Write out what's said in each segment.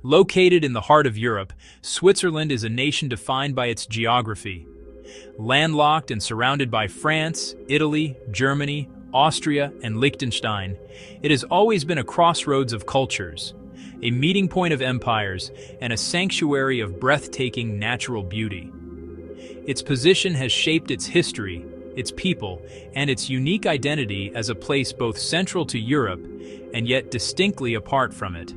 Located in the heart of Europe, Switzerland is a nation defined by its geography. Landlocked and surrounded by France, Italy, Germany, Austria, and Liechtenstein, it has always been a crossroads of cultures, a meeting point of empires, and a sanctuary of breathtaking natural beauty. Its position has shaped its history, its people, and its unique identity as a place both central to Europe and yet distinctly apart from it.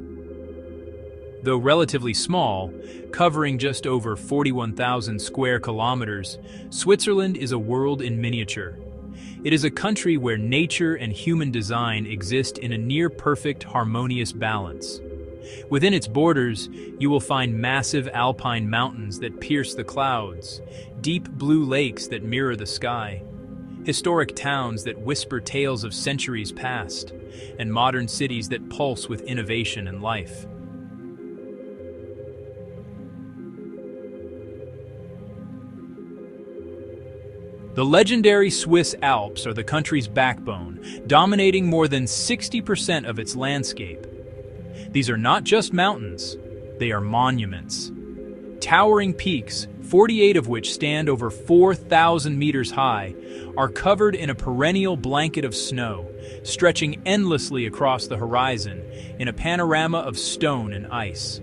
Though relatively small, covering just over 41,000 square kilometers, Switzerland is a world in miniature. It is a country where nature and human design exist in a near-perfect harmonious balance. Within its borders, you will find massive alpine mountains that pierce the clouds, deep blue lakes that mirror the sky, historic towns that whisper tales of centuries past, and modern cities that pulse with innovation and life. The legendary Swiss Alps are the country's backbone, dominating more than 60% of its landscape. These are not just mountains, they are monuments. Towering peaks, 48 of which stand over 4,000 meters high, are covered in a perennial blanket of snow, stretching endlessly across the horizon in a panorama of stone and ice.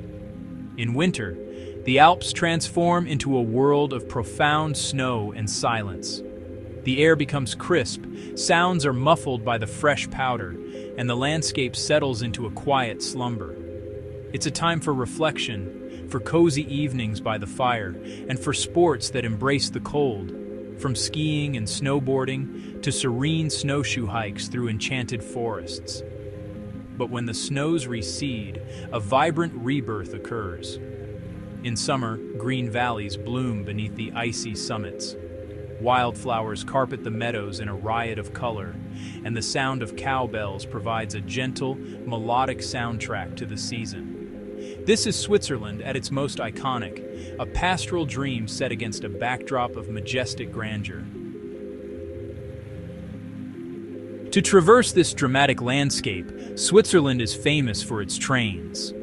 In winter, the Alps transform into a world of profound snow and silence. The air becomes crisp, sounds are muffled by the fresh powder, and the landscape settles into a quiet slumber. It's a time for reflection, for cozy evenings by the fire, and for sports that embrace the cold, from skiing and snowboarding to serene snowshoe hikes through enchanted forests. But when the snows recede, a vibrant rebirth occurs. In summer, green valleys bloom beneath the icy summits. Wildflowers carpet the meadows in a riot of color, and the sound of cowbells provides a gentle, melodic soundtrack to the season. This is Switzerland at its most iconic, a pastoral dream set against a backdrop of majestic grandeur. To traverse this dramatic landscape, Switzerland is famous for its trains.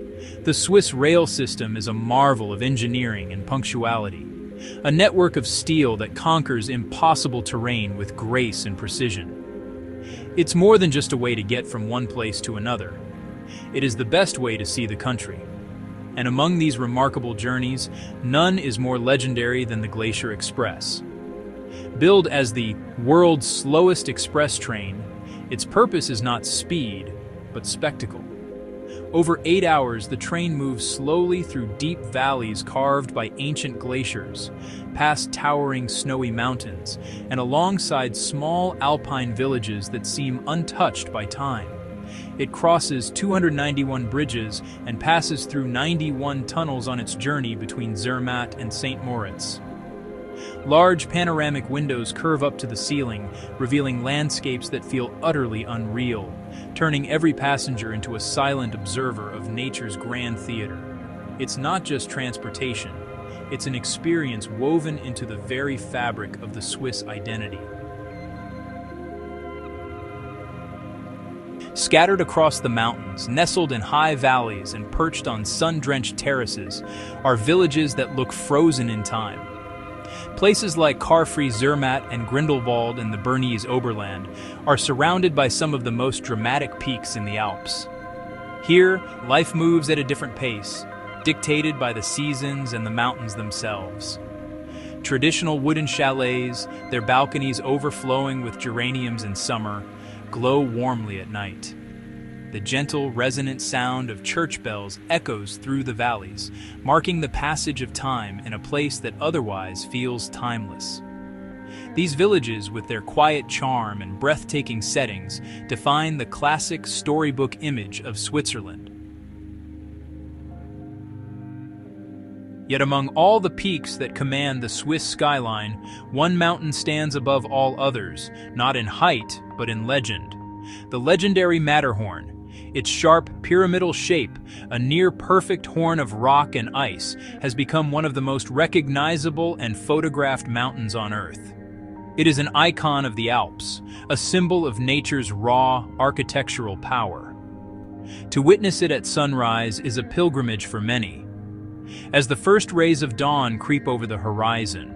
The Swiss rail system is a marvel of engineering and punctuality, a network of steel that conquers impossible terrain with grace and precision. It's more than just a way to get from one place to another. It is the best way to see the country. And among these remarkable journeys, none is more legendary than the Glacier Express. Billed as the world's slowest express train, its purpose is not speed, but spectacle. Over 8 hours, the train moves slowly through deep valleys carved by ancient glaciers, past towering snowy mountains, and alongside small alpine villages that seem untouched by time. It crosses 291 bridges and passes through 91 tunnels on its journey between Zermatt and St. Moritz. Large panoramic windows curve up to the ceiling, revealing landscapes that feel utterly unreal, turning every passenger into a silent observer of nature's grand theater. It's not just transportation, it's an experience woven into the very fabric of the Swiss identity. Scattered across the mountains, nestled in high valleys and perched on sun-drenched terraces, are villages that look frozen in time. Places like car-free Zermatt and Grindelwald in the Bernese Oberland are surrounded by some of the most dramatic peaks in the Alps. Here, life moves at a different pace, dictated by the seasons and the mountains themselves. Traditional wooden chalets, their balconies overflowing with geraniums in summer, glow warmly at night. The gentle, resonant sound of church bells echoes through the valleys, marking the passage of time in a place that otherwise feels timeless. These villages, with their quiet charm and breathtaking settings, define the classic storybook image of Switzerland. Yet among all the peaks that command the Swiss skyline, one mountain stands above all others, not in height, but in legend. The legendary Matterhorn. Its sharp, pyramidal shape, a near-perfect horn of rock and ice, has become one of the most recognizable and photographed mountains on Earth. It is an icon of the Alps, a symbol of nature's raw, architectural power. To witness it at sunrise is a pilgrimage for many. As the first rays of dawn creep over the horizon,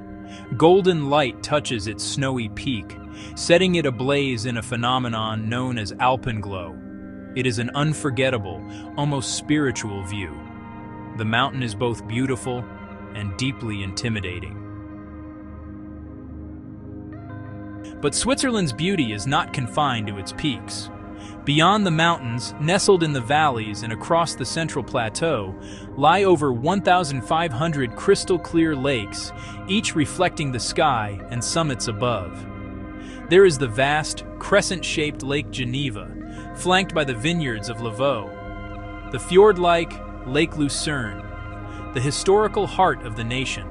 golden light touches its snowy peak, setting it ablaze in a phenomenon known as alpenglow. It is an unforgettable, almost spiritual view. The mountain is both beautiful and deeply intimidating. But Switzerland's beauty is not confined to its peaks. Beyond the mountains, nestled in the valleys and across the central plateau, lie over 1,500 crystal-clear lakes, each reflecting the sky and summits above. There is the vast, crescent-shaped Lake Geneva, flanked by the vineyards of Lavaux, the fjord-like Lake Lucerne, the historical heart of the nation,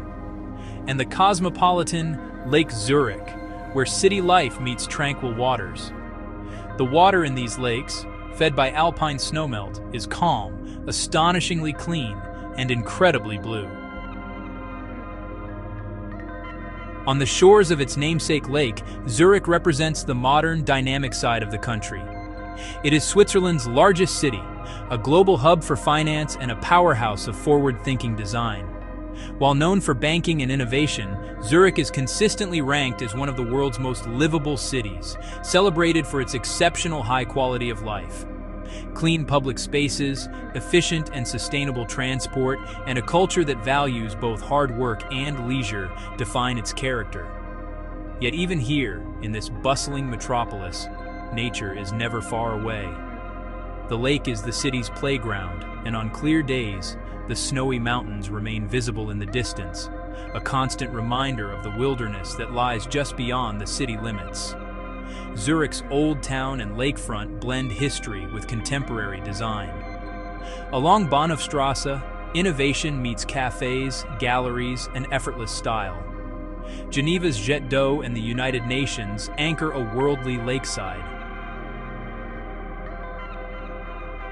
and the cosmopolitan Lake Zurich, where city life meets tranquil waters. The water in these lakes, fed by alpine snowmelt, is calm, astonishingly clean, and incredibly blue. On the shores of its namesake lake, Zurich represents the modern, dynamic side of the country. It is Switzerland's largest city, a global hub for finance and a powerhouse of forward-thinking design. While known for banking and innovation, Zurich is consistently ranked as one of the world's most livable cities, celebrated for its exceptional high quality of life. Clean public spaces, efficient and sustainable transport, and a culture that values both hard work and leisure define its character. Yet even here, in this bustling metropolis, nature is never far away. The lake is the city's playground, and on clear days, the snowy mountains remain visible in the distance, a constant reminder of the wilderness that lies just beyond the city limits. Zurich's old town and lakefront blend history with contemporary design. Along Bahnhofstrasse, innovation meets cafes, galleries, and effortless style. Geneva's Jet d'Eau and the United Nations anchor a worldly lakeside.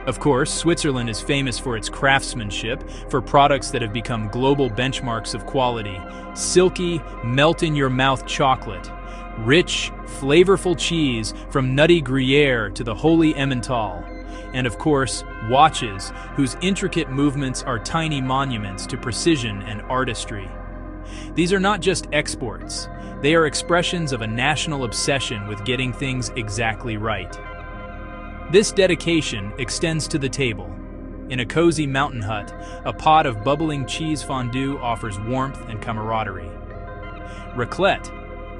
Of course, Switzerland is famous for its craftsmanship, for products that have become global benchmarks of quality. Silky, melt-in-your-mouth chocolate, rich, flavorful cheese from nutty Gruyere to the holy Emmental, and of course, watches whose intricate movements are tiny monuments to precision and artistry. These are not just exports, they are expressions of a national obsession with getting things exactly right. This dedication extends to the table. In a cozy mountain hut, a pot of bubbling cheese fondue offers warmth and camaraderie. Raclette,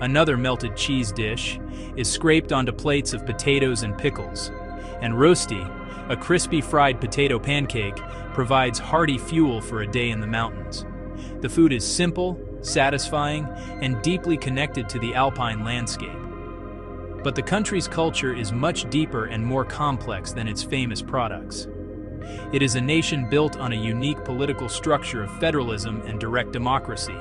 another melted cheese dish, is scraped onto plates of potatoes and pickles, and rosti, a crispy fried potato pancake, provides hearty fuel for a day in the mountains. The food is simple, satisfying, and deeply connected to the alpine landscape. But the country's culture is much deeper and more complex than its famous products. It is a nation built on a unique political structure of federalism and direct democracy,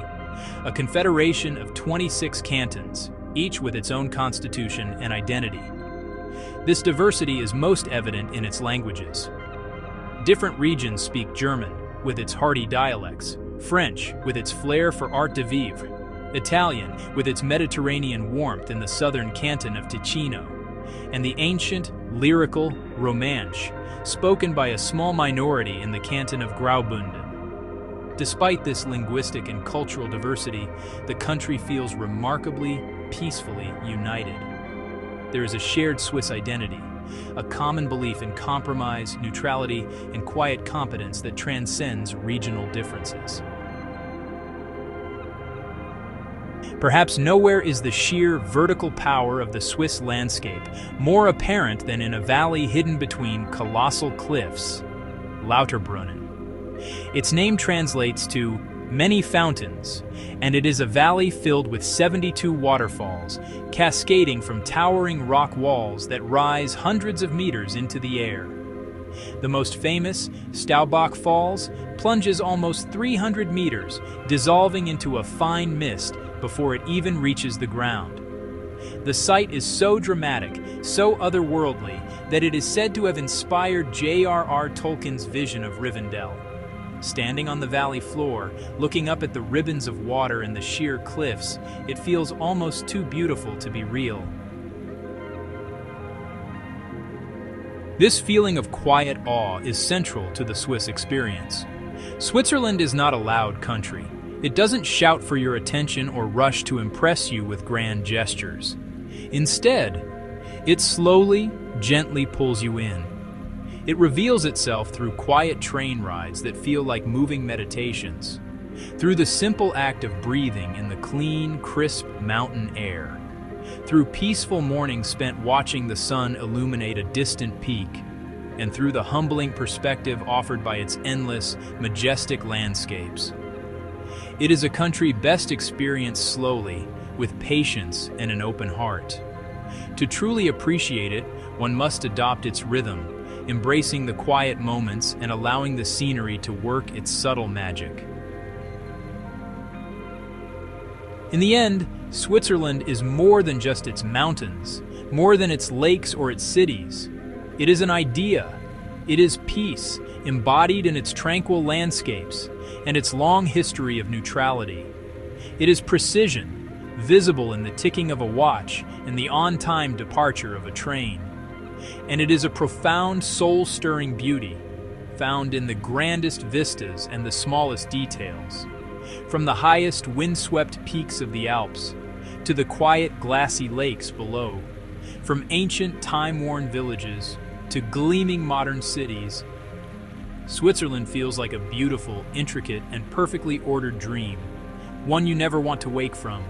a confederation of 26 cantons, each with its own constitution and identity. This diversity is most evident in its languages. Different regions speak German, with its hearty dialects, French, with its flair for art de vivre, Italian, with its Mediterranean warmth in the southern canton of Ticino, and the ancient, lyrical Romansh, spoken by a small minority in the canton of Graubünden. Despite this linguistic and cultural diversity, the country feels remarkably, peacefully united. There is a shared Swiss identity, a common belief in compromise, neutrality, and quiet competence that transcends regional differences. Perhaps nowhere is the sheer vertical power of the Swiss landscape more apparent than in a valley hidden between colossal cliffs, Lauterbrunnen. Its name translates to many fountains, and it is a valley filled with 72 waterfalls, cascading from towering rock walls that rise hundreds of meters into the air. The most famous, Staubach Falls, plunges almost 300 meters, dissolving into a fine mist before it even reaches the ground. The sight is so dramatic, so otherworldly, that it is said to have inspired J.R.R. Tolkien's vision of Rivendell. Standing on the valley floor, looking up at the ribbons of water and the sheer cliffs, it feels almost too beautiful to be real. This feeling of quiet awe is central to the Swiss experience. Switzerland is not a loud country. It doesn't shout for your attention or rush to impress you with grand gestures. Instead, it slowly, gently pulls you in. It reveals itself through quiet train rides that feel like moving meditations, through the simple act of breathing in the clean, crisp mountain air, through peaceful mornings spent watching the sun illuminate a distant peak, and through the humbling perspective offered by its endless, majestic landscapes. It is a country best experienced slowly, with patience and an open heart. To truly appreciate it, one must adopt its rhythm, embracing the quiet moments and allowing the scenery to work its subtle magic. In the end, Switzerland is more than just its mountains, more than its lakes or its cities. It is an idea. It is peace, embodied in its tranquil landscapes and its long history of neutrality. It is precision, visible in the ticking of a watch and the on-time departure of a train. And it is a profound, soul-stirring beauty, found in the grandest vistas and the smallest details. From the highest windswept peaks of the Alps to the quiet, glassy lakes below, from ancient, time-worn villages to gleaming modern cities, Switzerland feels like a beautiful, intricate, and perfectly ordered dream, one you never want to wake from.